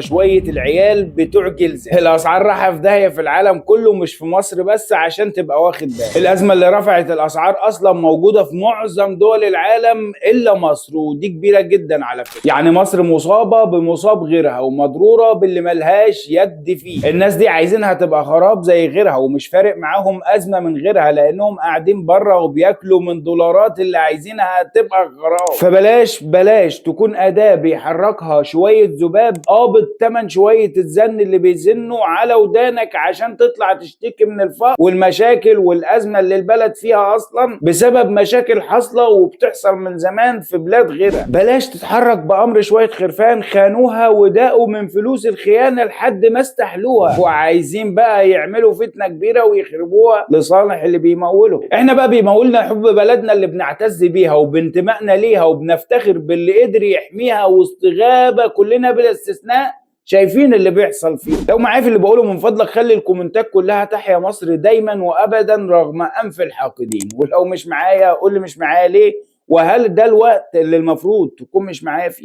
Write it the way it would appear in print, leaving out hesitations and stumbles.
شوية العيال بتوع جلز. الأسعار رايحة في داهية في العالم كله، مش في مصر بس، عشان تبقى واخد بالك. الأزمة اللي رفعت الأسعار أصلا موجودة في معظم دول العالم إلا مصر، ودي كبيرة جدا على فكرة. يعني مصر مصابة بمصاب غيرها ومضرورة باللي ملهاش يد فيه. الناس دي عايزينها تبقى خراب زي غيرها، ومش فارق معاهم أزمة من غيرها، لأنهم قاعدين بره وبياكلوا من دولارات اللي عايزينها تبقى خراب. فبلاش تكون أداة بيحركها شوية ذباب بالثمن شويه الزن اللي بيزنوا على ودانك عشان تطلع تشتكي من الفقر والمشاكل والازمه اللي البلد فيها اصلا بسبب مشاكل حاصله وبتحصل من زمان في بلاد غيرها. بلاش تتحرك بامر شويه خرفان خانوها وداقوا من فلوس الخيانه لحد ما استحلوها، وعايزين بقى يعملوا فتنه كبيره ويخربوها لصالح اللي بيمولوا. احنا بقى بيمولنا حب بلدنا اللي بنعتز بيها وبانتمائنا ليها وبنفتخر باللي قدر يحميها وسط غابه كلنا بلا استثناء شايفين اللي بيحصل فيه. لو معايا في اللي بقوله من فضلك خلي الكومنتات كلها تحيا مصر دايما وابدا رغم انف الحاقدين، ولو مش معايا قول لي مش معايا ليه، وهل ده الوقت اللي المفروض تكون مش معايا فيه؟